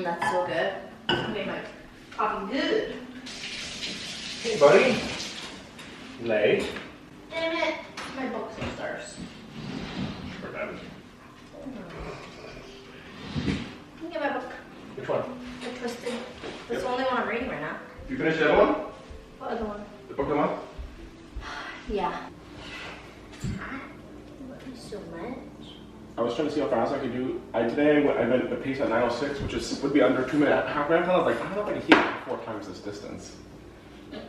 That's so good. Made my coffee good. Hey, buddy. Late. Damn it. My book's upstairs. For them. Can you get my book? Which one? The Twisted. That's the only one I'm reading right now. You finished the other one? What other one? The book of the month? Yeah. Love you so much. I was trying to see how fast I could do. Today I went the pace at 9:06, which would be under 2 minute half marathon. I was like, I don't know if I can keep it 4 times this distance.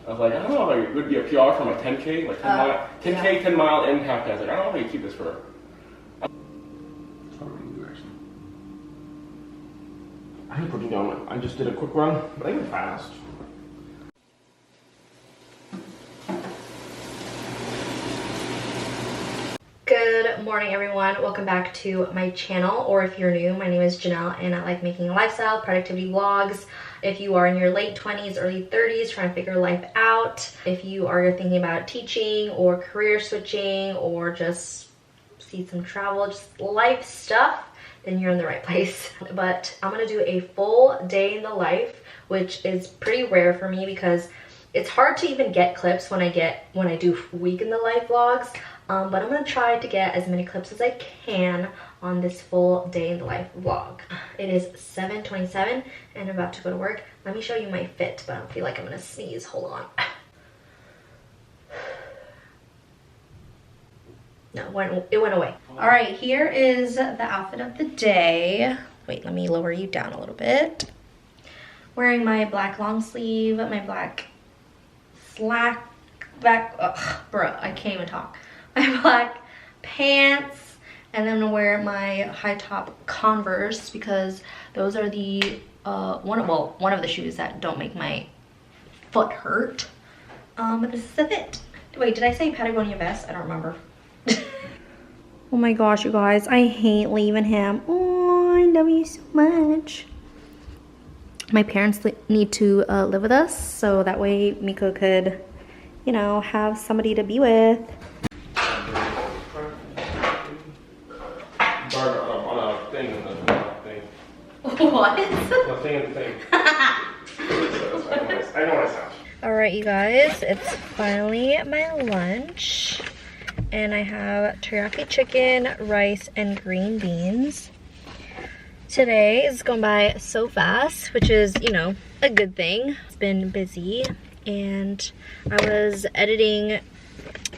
I was like, I don't know if it would be a PR for my 10K, like 10K, yeah. 10 mile and half K. I was like, I don't know if I can keep this for. That's what we're gonna do actually. I didn't put it down. I just did a quick run, but I went fast. Good morning, everyone. Welcome back to my channel, or if you're new, my name is Janelle and I like making lifestyle productivity vlogs. If you are in your late 20s, early 30s trying to figure life out, if you are thinking about teaching or career switching or just see some travel, just life stuff, then you're in the right place. But I'm gonna do a full day in the life, which is pretty rare for me because it's hard to even get clips when I do week in the life vlogs. But I'm gonna try to get as many clips as I can on this full day in the life vlog. It is 7:27 and I'm about to go to work. Let me show you my fit, but I don't feel like I'm gonna sneeze. Hold on. No, it went away. All right, here is the outfit of the day. Wait, let me lower you down a little bit. Wearing my black long sleeve, my black slack back, bruh, I can't even talk. My black pants, and then I'm gonna wear my high top Converse because those are the one of the shoes that don't make my foot hurt. But this is the fit. Wait, did I say Patagonia vest? I don't remember. Oh my gosh, you guys, I hate leaving him. Oh, I love you so much. My parents need to live with us, so that way Miko could, you know, have somebody to be with. What? The thing. I know what I sound. Alright, you guys, it's finally my lunch. And I have teriyaki chicken, rice, and green beans. Today is going by so fast, which is, you know, a good thing. It's been busy. And I was editing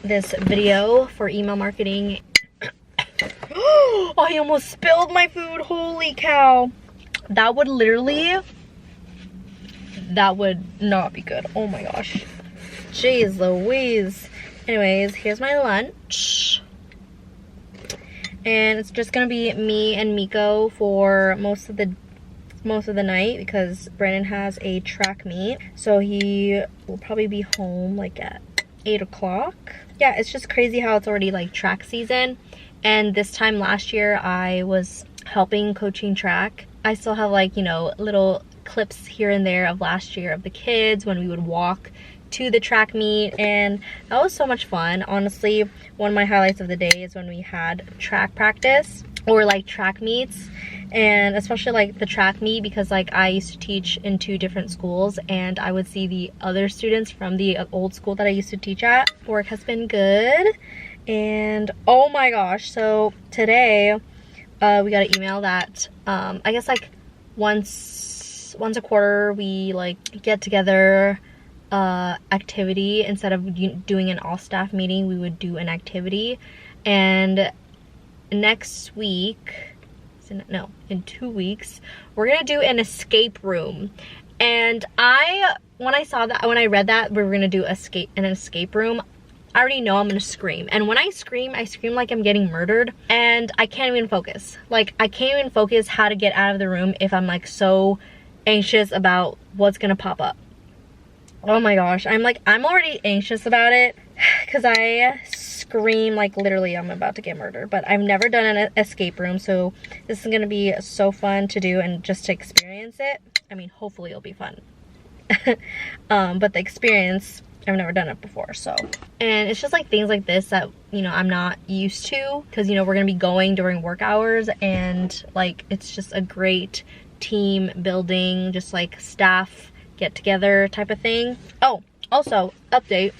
this video for email marketing. I almost spilled my food. Holy cow. That would not be good. Oh my gosh. Jeez Louise. Anyways, here's my lunch. And it's just gonna be me and Miko for most of the night because Brandon has a track meet. So he will probably be home like at 8 o'clock. Yeah, it's just crazy how it's already like track season. And this time last year I was helping coaching track. I still have like, you know, little clips here and there of last year of the kids when we would walk to the track meet, and that was so much fun. Honestly, one of my highlights of the day is when we had track practice or like track meets, and especially like the track meet because like I used to teach in 2 different schools and I would see the other students from the old school that I used to teach at. Work has been good, and oh my gosh, so today we got an email that I guess like once a quarter we like get together activity. Instead of doing an all staff meeting, we would do an activity. And next week, no, in 2 weeks, we're gonna do an escape room. And when I read that we were gonna do an escape room, I already know I'm gonna scream. And when I scream like I'm getting murdered, and I can't even focus. Like, I can't even focus how to get out of the room if I'm like so anxious about what's gonna pop up. Oh my gosh, I'm already anxious about it, because I scream like literally I'm about to get murdered. But I've never done an escape room, so this is going to be so fun to do and just to experience it. I mean, hopefully it'll be fun. But the experience, I've never done it before, so. And it's just like things like this that, you know, I'm not used to, because, you know, we're gonna be going during work hours, and like it's just a great team building, just like staff get together type of thing. Oh, also update,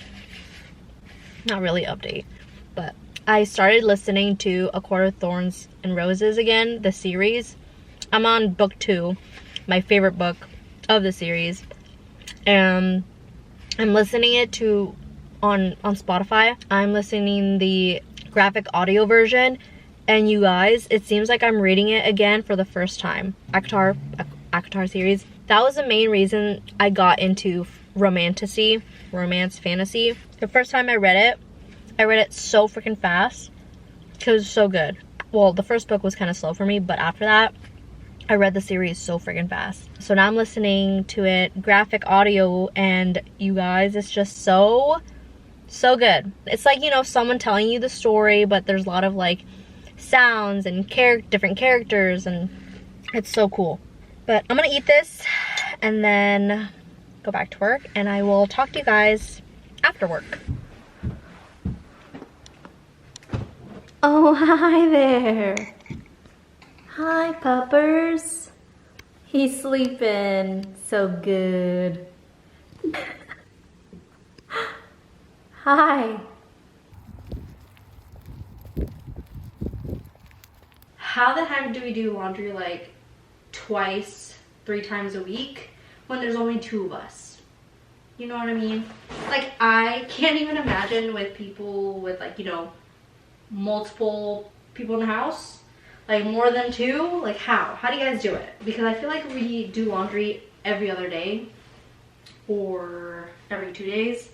not really update, but I started listening to A Court of Thorns and Roses again, the series. I'm on book 2, my favorite book of the series, and I'm listening it to on Spotify. I'm listening the graphic audio version, and you guys, it seems like I'm reading it again for the first time. ACOTAR series. That was the main reason I got into romance fantasy. The first time I read it so freaking fast because it was so good. Well, the first book was kind of slow for me, but after that, I read the series so freaking fast. So now I'm listening to it, graphic audio, and you guys, it's just so good. It's like, you know, someone telling you the story, but there's a lot of like sounds and different characters, and it's so cool. But I'm gonna eat this and then go back to work, and I will talk to you guys after work. Oh, hi there. Hi, puppers. He's sleeping so good. Hi. How the heck do we do laundry like twice, 3 times a week when there's only 2 of us? You know what I mean? Like, I can't even imagine with people with, like, you know, multiple people in the house. Like more than 2, like how do you guys do it? Because I feel like we do laundry every other day or every 2 days.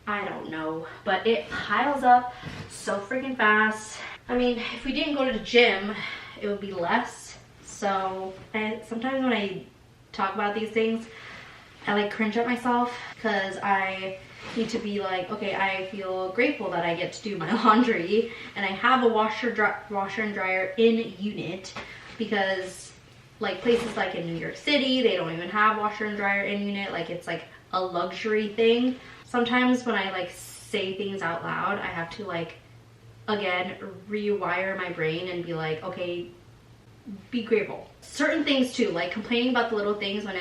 I don't know, but it piles up so freaking fast. I mean, if we didn't go to the gym, it would be less. So sometimes when I talk about these things, I like cringe at myself, because I need to be like, okay, I feel grateful that I get to do my laundry, and I have a washer and dryer in unit, because like places like in New York City, they don't even have washer and dryer in unit. Like, it's like a luxury thing. Sometimes when I like say things out loud, I have to like, again, rewire my brain and be like, okay, be grateful. Certain things too, like complaining about the little things when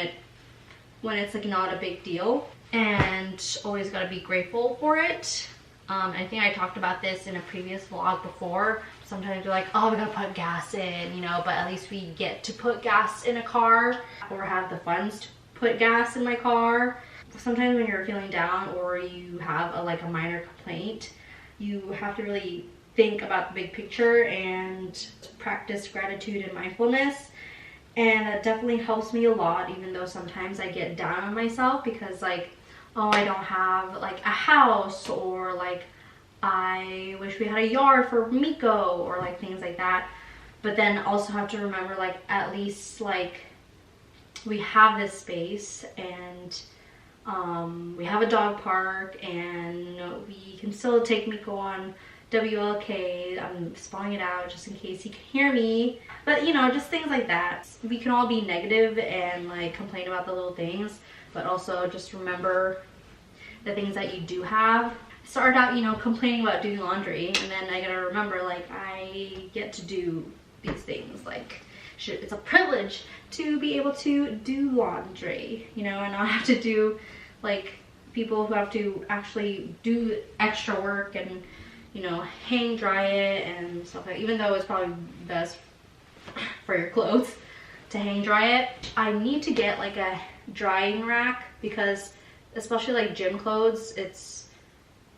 it's like not a big deal, and always gotta be grateful for it. I think I talked about this in a previous vlog before. Sometimes you're like, oh, we gotta put gas in, you know, but at least we get to put gas in a car, or have the funds to put gas in my car. Sometimes when you're feeling down, or you have a minor complaint, you have to really think about the big picture and practice gratitude and mindfulness. And that definitely helps me a lot, even though sometimes I get down on myself because, like, oh, I don't have like a house, or like I wish we had a yard for Miko, or like things like that. But then also have to remember, like, at least like we have this space, and we have a dog park, and we can still take Miko on WLK. I'm spelling it out just in case he can hear me. But, you know, just things like that. We can all be negative and like complain about the little things, but also just remember the things that you do have. I started out, you know, complaining about doing laundry, and then I gotta remember, like, I get to do these things. Like, it's a privilege to be able to do laundry, you know, and not have to do like people who have to actually do extra work and, you know, hang dry it and stuff like that. Even though it's probably best for your clothes to hang dry it, I need to get like a drying rack, because especially like gym clothes, it's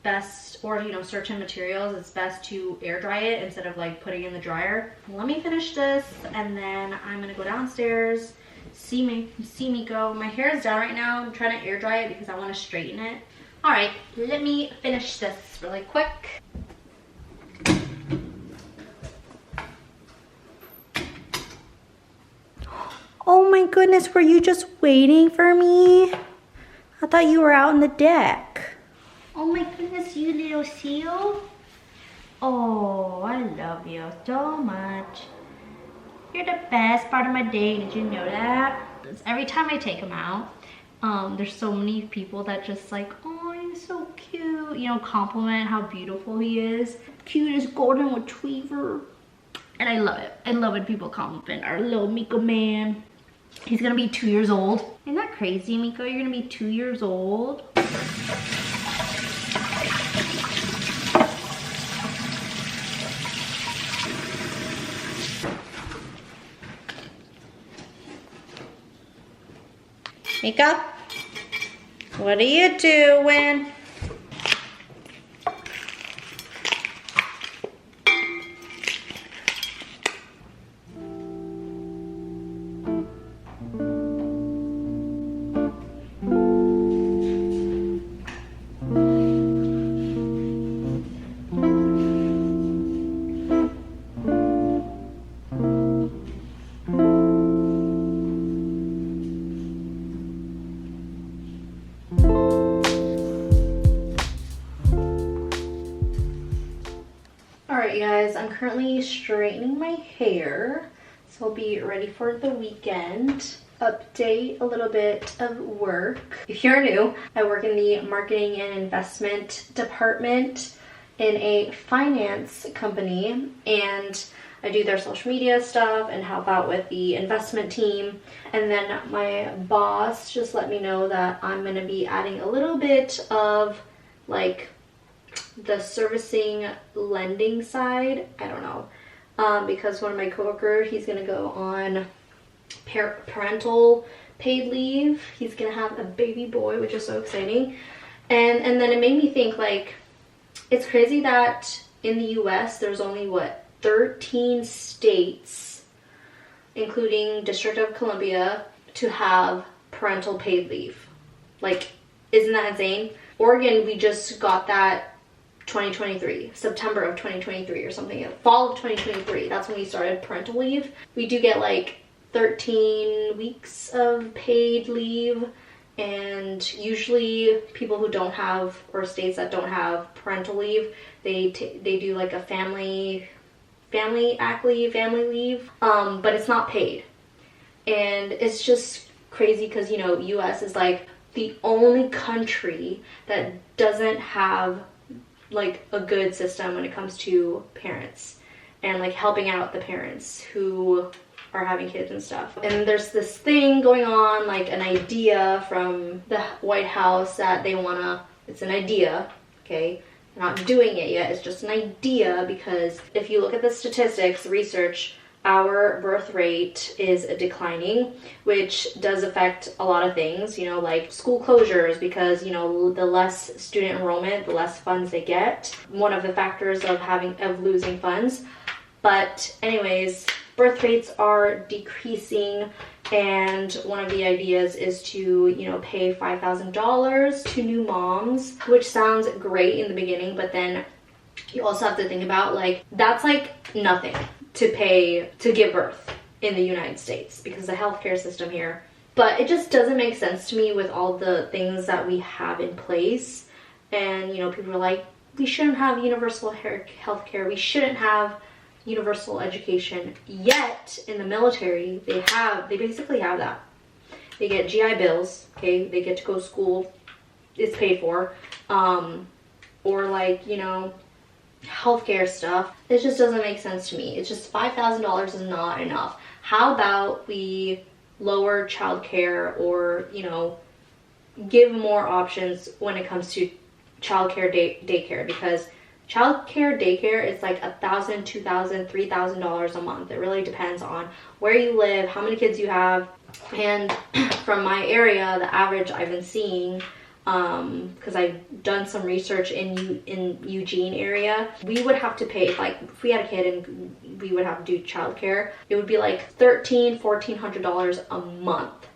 best, or, you know, certain materials, it's best to air dry it instead of like putting it in the dryer. Let me finish this, and then I'm gonna go downstairs, see me go. My hair is down right now. I'm trying to air dry it because I want to straighten it. All right, let me finish this really quick. Oh my goodness, were you just waiting for me? I thought you were out on the deck. Oh my goodness, you little seal. Oh, I love you so much. You're the best part of my day. Did you know that? Every time I take him out, there's so many people that just like, oh, he's so cute. You know, compliment how beautiful he is. Cutest golden retriever. And I love it. I love when people compliment our little Miko man. He's gonna be 2 years old. Isn't that crazy, Miko? You're gonna be 2 years old. Miko, what are you doing? Alright guys, I'm currently straightening my hair, so I'll be ready for the weekend. Update a little bit of work. If you're new, I work in the marketing and investment department in a finance company, and I do their social media stuff and help out with the investment team. And then my boss just let me know that I'm going to be adding a little bit of like the servicing lending side. I don't know, because one of my coworkers, he's gonna go on parental paid leave. He's gonna have a baby boy, which is so exciting. And then it made me think, like, it's crazy that in the US there's only what, 13 states, including District of Columbia, to have parental paid leave. Like, isn't that insane? Oregon, we just got that 2023, September of 2023 or something, fall of 2023. That's when we started parental leave. We do get like 13 weeks of paid leave, and usually people who don't have, or states that don't have parental leave, they do like a family leave, but it's not paid. And it's just crazy because, you know, US is like the only country that doesn't have like a good system when it comes to parents and like helping out the parents who are having kids and stuff. And there's this thing going on, like an idea from the White House that they wanna, it's an idea, okay? They're not doing it yet, it's just an idea, because if you look at the statistics, research, our birth rate is declining, which does affect a lot of things, you know, like school closures, because, you know, the less student enrollment, the less funds they get. One of the factors of losing funds. But anyways, birth rates are decreasing, and one of the ideas is to, you know, pay $5,000 to new moms, which sounds great in the beginning, but then you also have to think about, like, that's like nothing to pay to give birth in the United States because the healthcare system here. But it just doesn't make sense to me with all the things that we have in place. And, you know, people are like, we shouldn't have universal healthcare, we shouldn't have universal education. Yet in the military, they basically have that. They get GI bills, okay, they get to go to school, it's paid for, or like, you know, healthcare stuff. It just doesn't make sense to me. It's just $5,000 is not enough. How about we lower childcare, or, you know, give more options when it comes to childcare daycare, because childcare daycare is like $1,000, $2,000, $3,000 a month. It really depends on where you live, how many kids you have. And from my area, the average I've been seeing, because I've done some research in Eugene area, we would have to pay, like, if we had a kid and we would have to do childcare, it would be like $1,400 a month,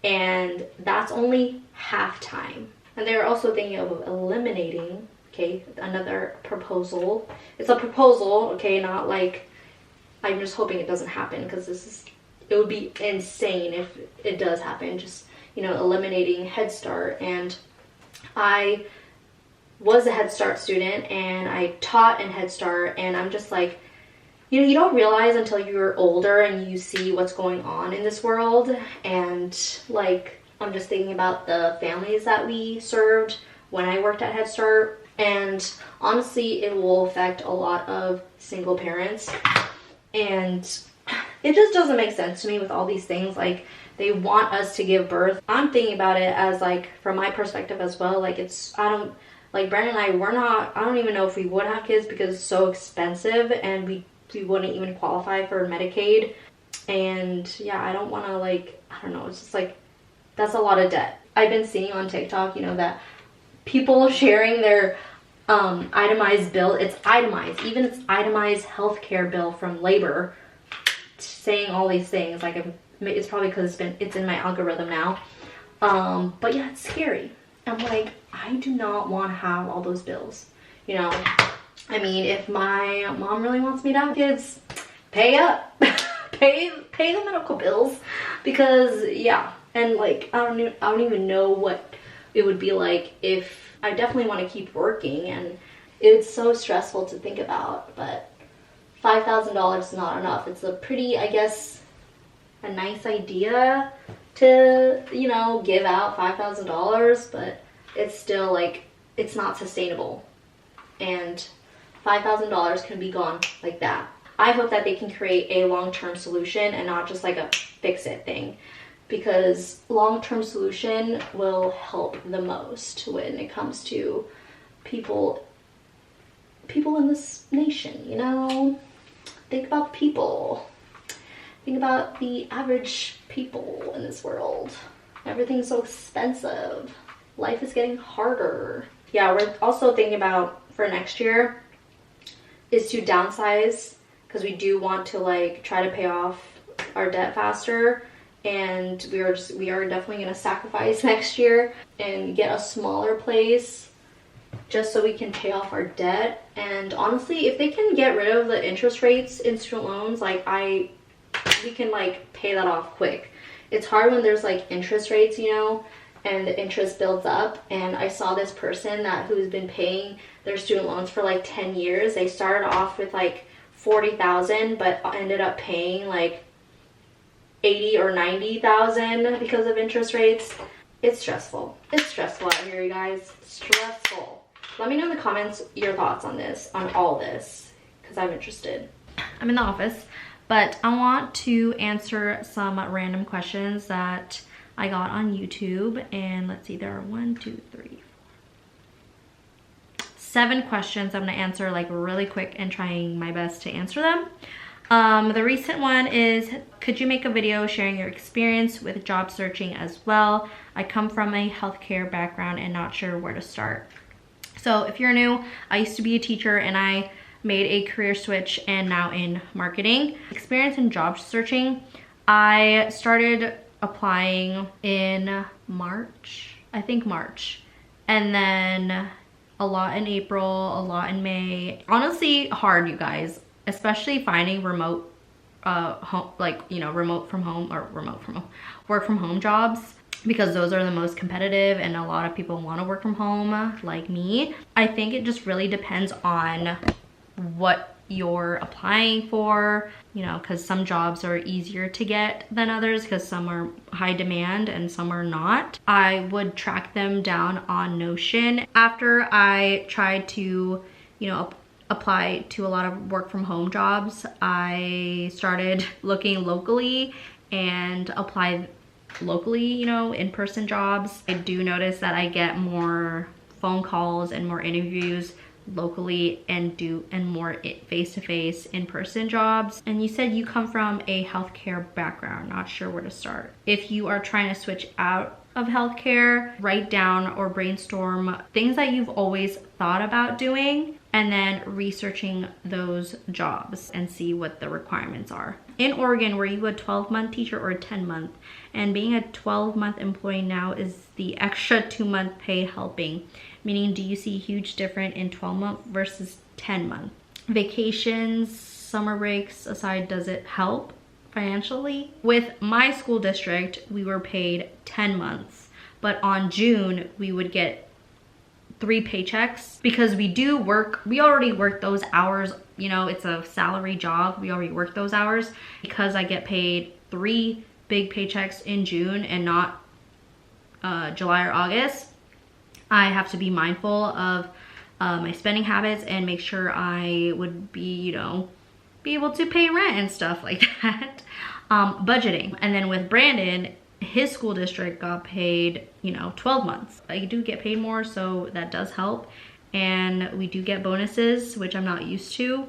and that's only half time. And they're also thinking of eliminating, okay, another proposal. It's a proposal, okay, not like, I'm just hoping it doesn't happen, because it would be insane if it does happen. Just, you know, eliminating Head Start. And I was a Head Start student and I taught in Head Start, and I'm just like, you know, you don't realize until you're older and you see what's going on in this world. And like, I'm just thinking about the families that we served when I worked at Head Start. And honestly, it will affect a lot of single parents. And it just doesn't make sense to me with all these things. Like, they want us to give birth. I'm thinking about it as like, from my perspective as well, like Brandon and I don't even know if we would have kids because it's so expensive and we wouldn't even qualify for Medicaid. And yeah, I don't want to, like, I don't know, it's just like, that's a lot of debt. I've been seeing on TikTok, you know, that people sharing their itemized bill. It's itemized, even it's itemized healthcare bill from labor, saying all these things. Like, it's probably because it's in my algorithm now. But yeah, it's scary. I'm like, I do not want to have all those bills, you know. I mean, if my mom really wants me to have kids, pay up. pay the medical bills, because yeah. And like, I don't even know what it would be like if I definitely want to keep working, and it's so stressful to think about. But $5,000 is not enough. It's a pretty, I guess, a nice idea to, you know, give out $5,000, but it's still like, it's not sustainable. And $5,000 can be gone like that. I hope that they can create a long-term solution and not just like a fix-it thing, because long-term solution will help the most when it comes to people in this nation, you know? Think about people. Think about the average people in this world. Everything's so expensive. Life is getting harder. Yeah, we're also thinking about for next year is to downsize, because we do want to like try to pay off our debt faster, and we are definitely going to sacrifice next year and get a smaller place just so we can pay off our debt. And honestly, if they can get rid of the interest rates in student loans, like we can like pay that off quick. It's hard when there's like interest rates, you know, and the interest builds up. And I saw this person who's been paying their student loans for like 10 years. They started off with like $40,000, but ended up paying like $80,000 or $90,000 because of interest rates. It's stressful. It's stressful out here, you guys. Stressful. Let me know in the comments your thoughts on this, on all this, because I'm interested. I'm in the office, but I want to answer some random questions that I got on YouTube. And let's see, there are 7 questions I'm gonna answer like really quick and trying my best to answer them. The recent one is, could you make a video sharing your experience with job searching as well? I come from a healthcare background and not sure where to start. So if you're new, I used to be a teacher and I made a career switch and now in marketing. Experience in job searching, I started applying in March, I think March, and then a lot in April, a lot in May. Honestly, hard, you guys, especially finding remote work from home jobs, because those are the most competitive and a lot of people want to work from home like me. I think it just really depends on what you're applying for, you know, because some jobs are easier to get than others because some are high demand and some are not. I would track them down on Notion. After I tried to, you know, apply to a lot of work from home jobs, I started looking locally and applied locally, you know, in-person jobs. I do notice that I get more phone calls and more interviews locally and more face-to-face in-person jobs. And you said you come from a healthcare background, not sure where to start. If you are trying to switch out of healthcare, write down or brainstorm things that you've always thought about doing and then researching those jobs and see what the requirements are. In Oregon, were you a 12-month teacher or a 10-month? And being a 12-month employee now, is the extra 2-month pay helping? Meaning, do you see a huge difference in 12-month versus 10-month? Vacations, summer breaks aside, does it help financially? With my school district, we were paid 10 months, but on June, we would get 3 paychecks because we already work those hours, you know, it's a salary job. We already work those hours. Because I get paid 3 big paychecks in June and not July or August, I have to be mindful of my spending habits and make sure I would be, you know, be able to pay rent and stuff like that. Budgeting. And then with Brandon, his school district got paid, you know, 12 months. I do get paid more, so that does help. And we do get bonuses, which I'm not used to,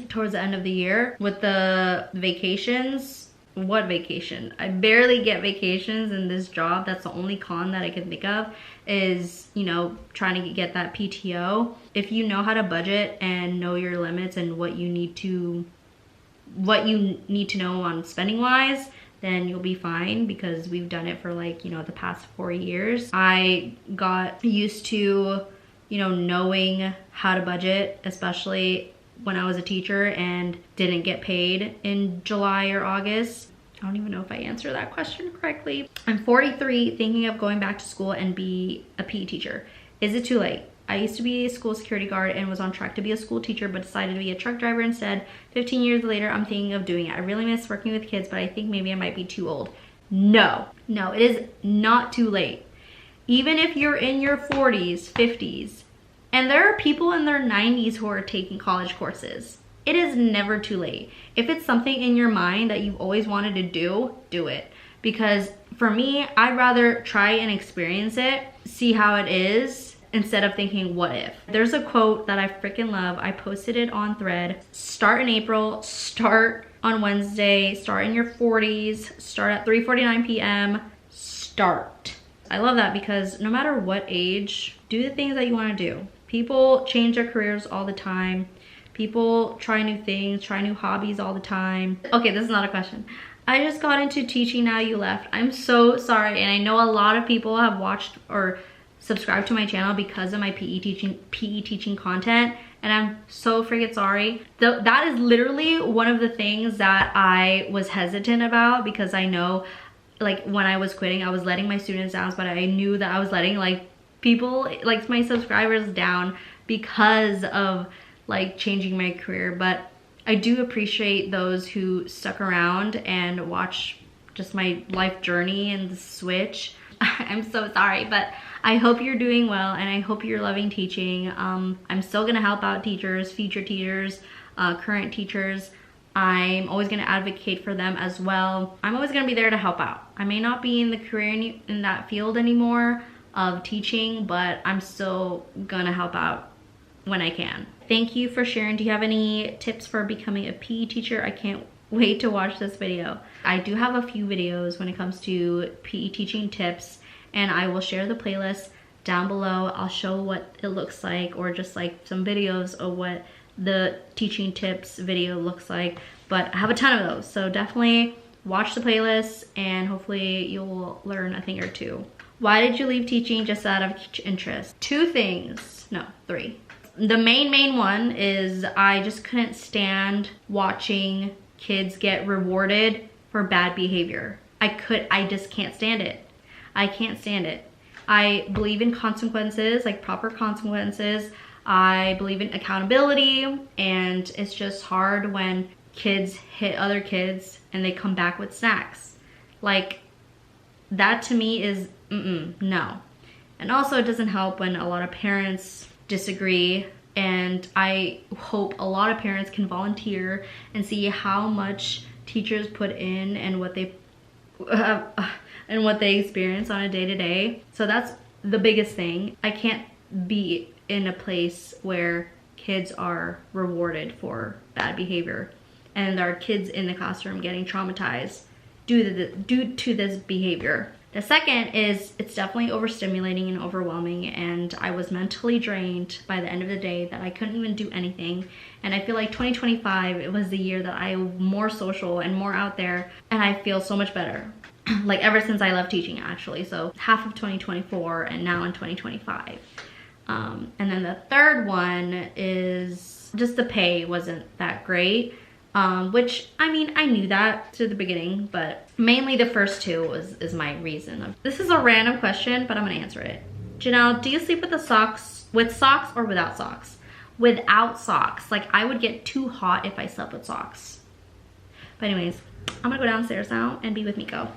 towards the end of the year. With the vacations, what vacation? I barely get vacations in this job. That's the only con that I can think of, is, you know, trying to get that PTO. If you know how to budget and know your limits and what you need to know on spending wise, then you'll be fine, because we've done it for, like, you know, the past 4 years. I got used to, you know, knowing how to budget, especially when I was a teacher and didn't get paid in July or August. I don't even know if I answered that question correctly. I'm 43, thinking of going back to school and be a PE teacher. Is it too late? I used to be a school security guard and was on track to be a school teacher, but decided to be a truck driver instead. 15 years later, I'm thinking of doing it. I really miss working with kids, but I think maybe I might be too old. No, it is not too late. Even if you're in your 40s, 50s, and there are people in their 90s who are taking college courses, it is never too late. If it's something in your mind that you've always wanted to do it. Because for me, I'd rather try and experience it, see how it is, instead of thinking, what if? There's a quote that I freaking love. I posted it on Thread. Start in April, start on Wednesday, start in your 40s, start at 3:49 p.m., start. I love that, because no matter what age, do the things that you want to do. People change their careers all the time. People try new things, try new hobbies all the time. Okay, this is not a question. I just got into teaching now you left. I'm so sorry, and I know a lot of people have watched or subscribe to my channel because of my PE teaching content, and I'm so freaking sorry. That is literally one of the things that I was hesitant about, because I know, like, when I was quitting, I was letting my students down, but I knew that I was letting, like, people, like, my subscribers down because of, like, changing my career. But I do appreciate those who stuck around and watch just my life journey and the switch. I'm so sorry, but I hope you're doing well, and I hope you're loving teaching. I'm still gonna help out teachers, future teachers, current teachers. I'm always gonna advocate for them as well. I'm always gonna be there to help out. I may not be in the career in that field anymore of teaching, but I'm still gonna help out when I can. Thank you for sharing. Do you have any tips for becoming a PE teacher? I can't wait to watch this video. I do have a few videos when it comes to PE teaching tips, and I will share the playlist down below. I'll show what it looks like, or just like some videos of what the teaching tips video looks like. But I have a ton of those, so definitely watch the playlist and hopefully you'll learn a thing or two. Why did you leave teaching? Just out of interest. 2 things, no, 3. The main one is I just couldn't stand watching kids get rewarded for bad behavior. I just can't stand it. I can't stand it. I believe in consequences, like proper consequences. I believe in accountability, and it's just hard when kids hit other kids and they come back with snacks. Like, that to me is no. And also, it doesn't help when a lot of parents disagree, and I hope a lot of parents can volunteer and see how much teachers put in and what they experience on a day-to-day. So that's the biggest thing. I can't be in a place where kids are rewarded for bad behavior and there are kids in the classroom getting traumatized due to this behavior. The second is it's definitely overstimulating and overwhelming, and I was mentally drained by the end of the day that I couldn't even do anything. And I feel like 2025, it was the year that I'm more social and more out there, and I feel so much better. Like, ever since I left teaching, actually. So half of 2024 and now in 2025. And then the third one is just the pay wasn't that great. Which, I mean, I knew that to the beginning, but mainly the first 2 is my reason. This is a random question, but I'm gonna answer it. Janelle, do you sleep with the socks with socks or without socks? Without socks. Like, I would get too hot if I slept with socks. But anyways, I'm gonna go downstairs now and be with Miko.